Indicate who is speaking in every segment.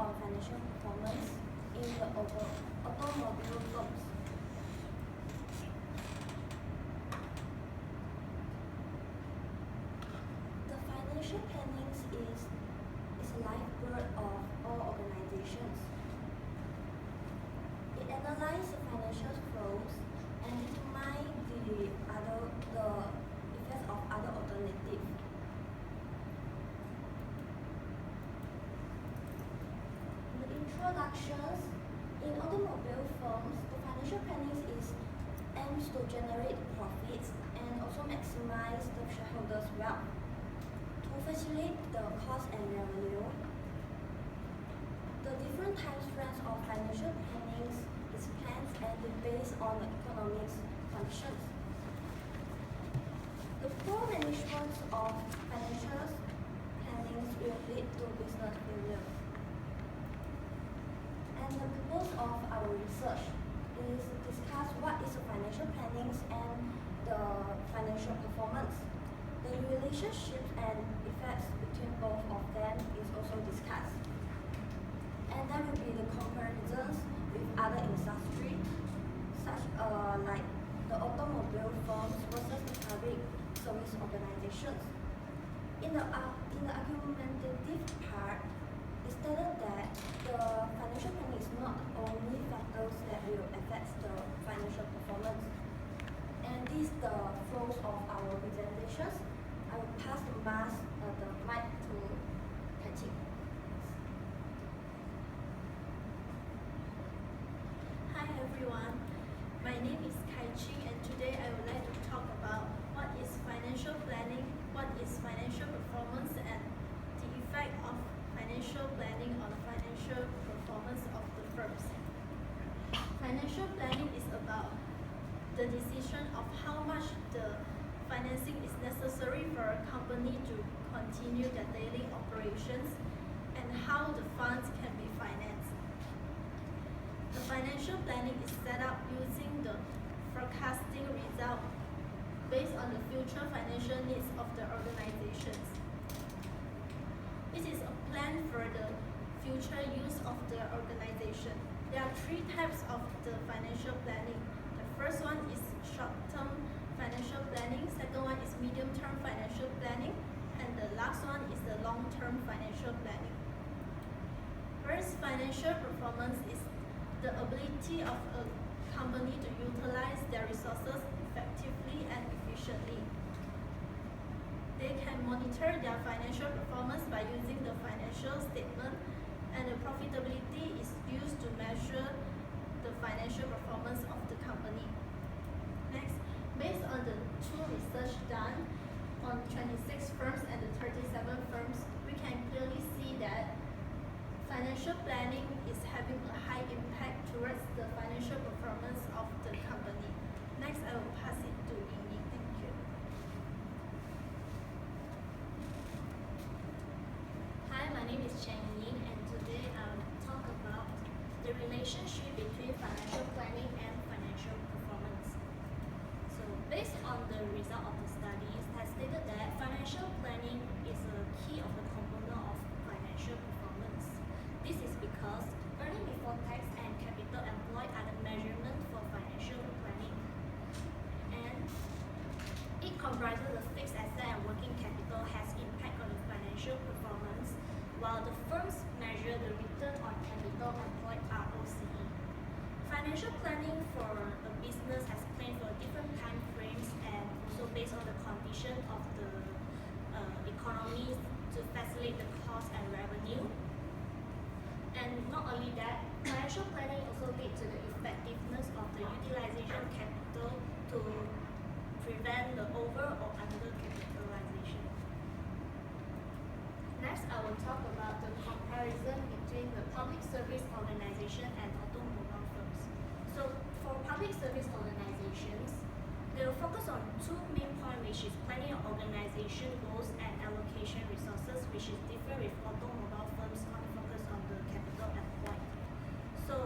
Speaker 1: on financial performance in the automobile firms. The financial planning is a lifeblood of all organizations. It analyzes the financial flows and determines the effects of other alternatives. The introductions in automobile firms, the financial planning aims to generate profits and also maximize the shareholders' wealth. To facilitate the cost and revenue, the different time frames of financial planning is planned and based on the economic conditions. The poor management of financial planning will lead to business failure. And the purpose of our research is to discuss what is the financial planning and the financial performance. The relationship and effects between both of them is also discussed. And there will be the comparisons with other industries, such like the automobile firms versus the public service organizations. In the argumentative part, it stated that the financial planning is not only factors that will affect the financial performance. And this is the flows of our presentations. I will pass the mic to Chiam.
Speaker 2: Hi everyone, my name is Chiam and today I would like to talk about what is financial planning, what is financial performance, and the effect of financial planning on financial performance of the firms. Financial planning is about the decision of how much the financing is necessary for a company to continue their daily operations and how the funds can be financed. The financial planning is set up using the forecasting result based on the future financial needs of the organizations. It is a plan for the future use of the organization. There are three types of the financial planning. The first one is short-term financial planning, second one is medium-term financial planning, and the last one is the long-term financial planning. First, financial performance is the ability of a company to utilize their resources effectively and efficiently. They can monitor their financial performance by using the financial statement, and the profitability is used to measure the financial performance of the company. Next, based on the two research done on 26 firms and the 37 firms, we can clearly see that financial planning is having a high impact towards the financial performance of the company. Next, I will pass it to Ying. Thank you.
Speaker 3: Hi, my name is Chen, and today I will talk about the relationship between financial planning and financial performance. So, based on the result of the studies, has stated that financial planning is a key of the component of financial performance. This is because earning before tax and capital employed are the measurement for financial planning. And it comprises the fixed asset and working capital has impact on the financial performance, while the firms measure the return on capital employed ROCE. Financial planning for a business has planned for different time frames and also based on the condition of the economy to facilitate the cost and revenue. And not only that, financial planning also leads to the effectiveness of the utilization capital to prevent the over or under capitalization. Next, I will talk about the comparison between the public service organization and automobile firms. So, for public service organizations, they will focus on two main points, which is planning of organization goals and allocation resources, which is different with automobile firms on focus on the capital employed. So,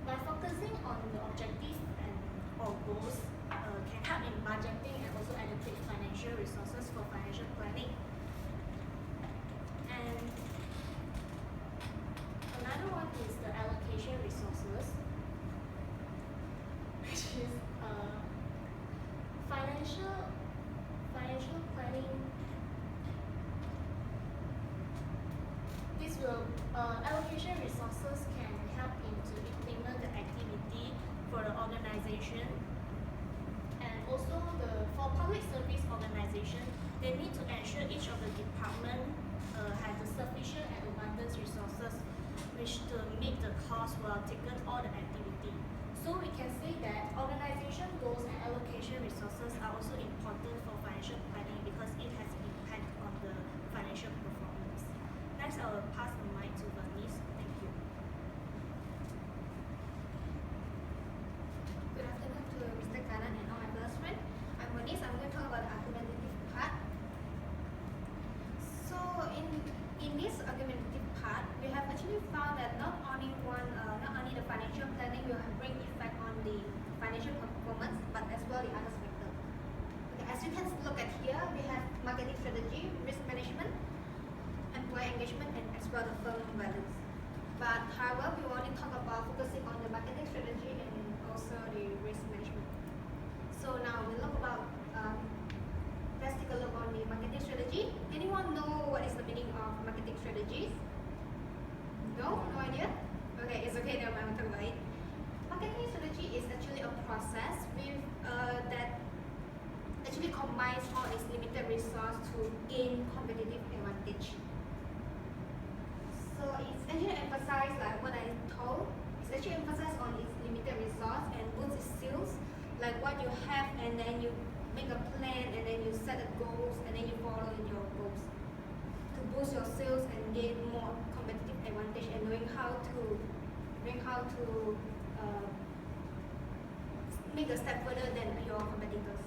Speaker 3: by focusing on the objective and or goals, can help in budgeting and also allocate financial resources for financial planning. And allocation resources can help into implement the activity for the organization. And also for public service organization, they need to ensure each of the department has the sufficient and abundant resources which to meet the cost while taken all the activity. So we can say that organization goals and allocation resources are also important for financial planning because it has impact on the financial performance. Next, I will pass the mic to Venice. Thank you.
Speaker 4: Good afternoon to Mr. Kanan and all my fellow friends. I'm Venice. I'm going to talk about the argumentative part. So in this argumentative part, we have actually found that not only the financial planning will bring effect on the financial performance, but as well the other factors. Okay, as you can look at here, we have marketing strategy, risk management, employee engagement, and as well the firm balance. But however, we only talk about focusing on the marketing strategy and also the risk management. So now we look about, let's take a look on the marketing strategy. Anyone know what is the meaning of marketing strategies? No? No idea? Okay, it's okay, never mind, we'll talk about it. Marketing strategy is actually a process that actually combines all its limited resource to gain competitive advantage. So it's actually emphasized, like what I told, it's actually emphasized on its limited resource and boosts its sales, like what you have, and then you make a plan, and then you set the goals, and then you follow in your goals to boost your sales and gain more competitive advantage, and knowing how to make a step further than your competitors.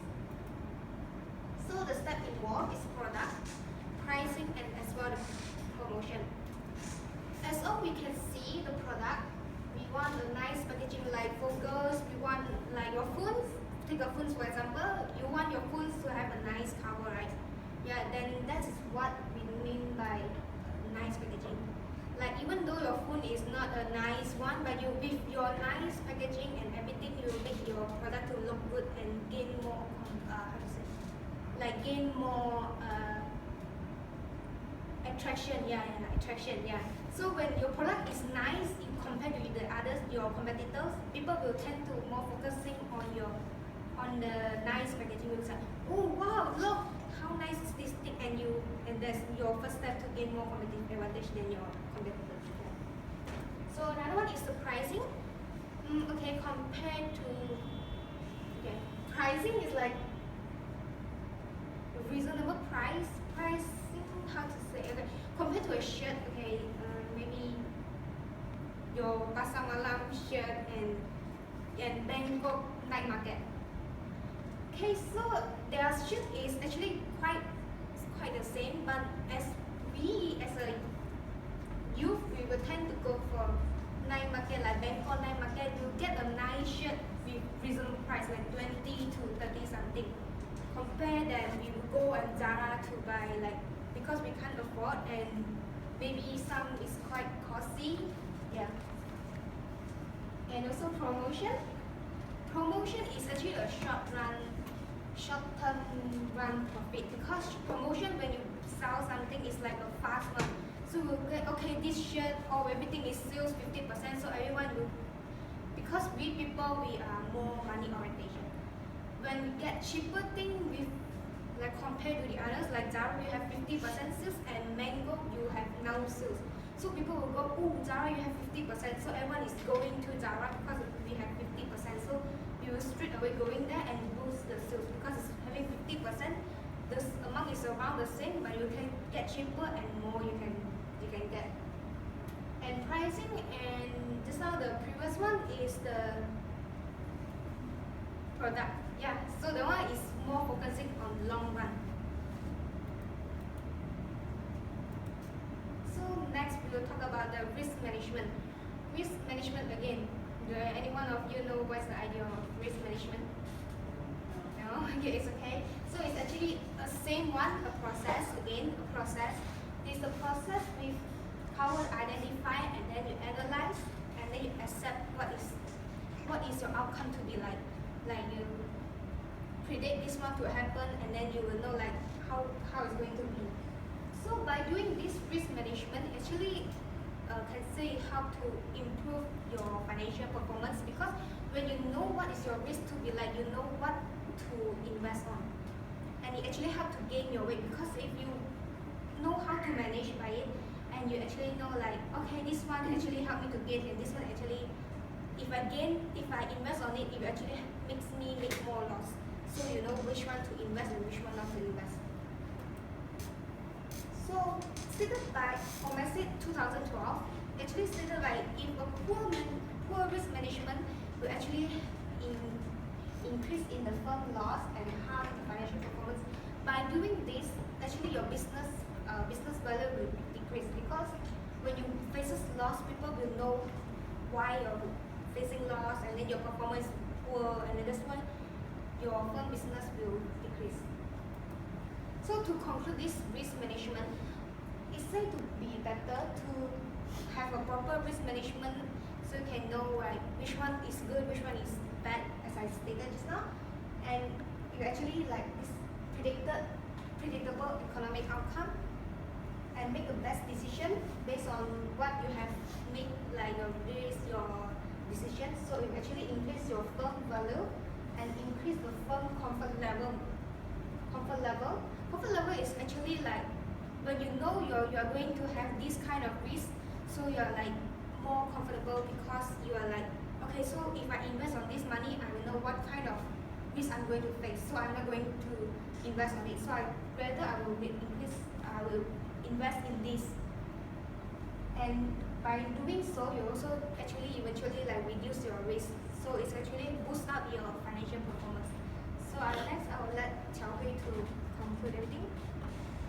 Speaker 4: So the step involved is product, pricing, and as well the promotion. As all we can see, the product, we want a nice packaging like for girls, we want like your phones, take a phones for example, you want your phones to have a nice cover, right? Yeah, then that is what we mean by nice packaging. Like even though your phone is not a nice one, but you with your nice packaging and everything, you will make your product to look good and gain more, gain more attraction. Attraction. So when your product is nice, you compare with the others, your competitors, people will tend to more focusing on the nice packaging. Will say, oh wow, look how nice is this thing, and that's your first step to gain more competitive advantage than your competitors. So another one is the pricing. Compared to pricing is like a reasonable pricing, how to say, compared to a shirt, maybe your pasar malam shirt and Bangkok night market. Okay, so their shirt is actually quite the same, but as a youth, we will tend to go for night market like Bangkok night market. You get a nice shirt with reasonable price like 20 to 30 something. Compare that we will go and Zara to buy, like, because we can't afford, and maybe some is quite costly. And also promotion. Promotion is actually a short-term run profit, because promotion when you sell something is like a fast one. So we'll get, this shirt or everything is sales 50%, so everyone will, because we people, we are more money orientation. When we get cheaper thing with, like compared to the others, like Zara we have 50% sales, and Mango you have no sales. So people will go, oh Zara you have 50%, so everyone is going to Zara because we have 50%. So you will straight away going there and boost the sales, because it's having 50%, the amount is around the same, but you can get cheaper and more you can get. And pricing, and just now the previous one is the product. So the one is more focusing on long run. So next we will talk about the risk management. Risk management again. Do any one of you know what's the idea of risk management? No? Okay, it's okay. So it's actually a same one, a process. It's the process with how you identify, and then you analyze, and then you accept what is your outcome to be like. Like you predict this one to happen, and then you will know like how it's going to be. So by doing this risk management, actually can say help to improve your financial performance, because when you know what is your risk to be like, you know what to invest on, and it actually help to gain your weight, because if you know how to manage by it, and you actually know like, okay, this one actually help me to gain, and this one actually, if I invest on it, it actually makes me make more loss. So you know which one to invest and which one not to invest. So stated by Omesit 2012, actually stated like if a poor risk management will actually increase in the firm loss and harm the financial performance. By doing this, actually your business value will decrease, because when you faces loss, people will know why you're facing loss, and then your performance is poor, and then that's why your firm business will decrease. So to conclude this risk management, it's said to be better to have a proper risk management, so you can know like which one is good, which one is bad, as I stated just now, and you actually like this predictable economic outcome, and make the best decision based on what you have made, like your risk, your decision. So it actually increase your firm value and increase the firm comfort level. Comfort level is actually like when you know you are going to have this kind of risk, so you are like more comfortable, because you are like, okay, so if I invest on this money, I will know what kind of risk I'm going to face, so I'm not going to invest on it. So I will invest in this, and by doing so, you also actually eventually like reduce your risk. So it's actually boost up your financial performance. So next I will let Qiao to conclude everything.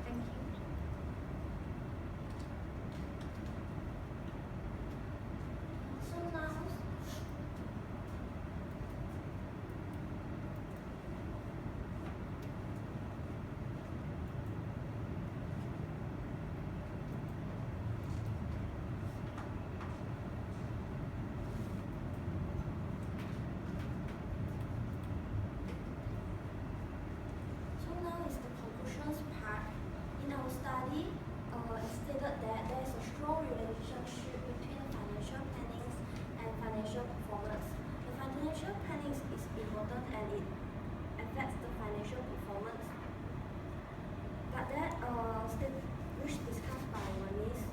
Speaker 4: Thank you.
Speaker 1: So now, is the conclusions part. In our study, it stated that there is a strong relationship between financial planning and financial performance. The financial planning is important and it affects the financial performance. But that which discussed by Venice,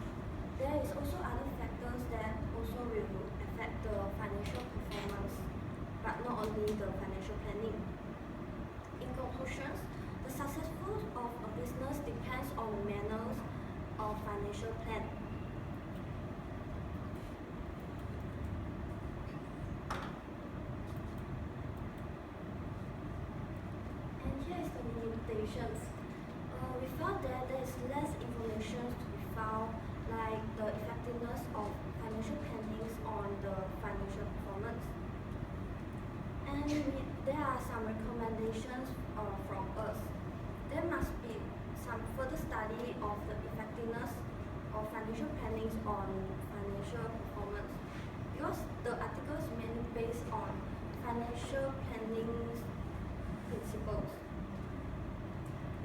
Speaker 1: there is also other factors that also will affect the financial performance, but not only the financial planning. In conclusions, the successful of a business depends on the manners of financial plan. And here is the limitations. We found that there is less information to be found, like the effectiveness of financial plannings on the financial performance. And there are some recommendations from us. There must be some further study of the effectiveness of financial plannings on financial performance, because the article is mainly based on financial planning principles.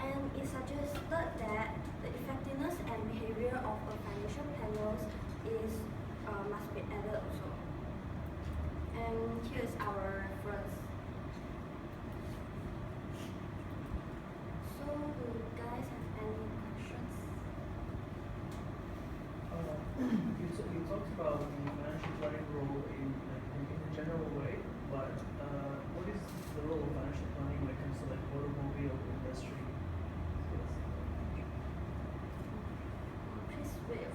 Speaker 1: And it suggested that the effectiveness and behavior of a financial planners must be added also. And here's our reference. So, do you guys have any questions?
Speaker 5: You talked about the financial planning role in a general way, but what is the role of financial planning when it comes to like automobile industry?
Speaker 1: Please wait.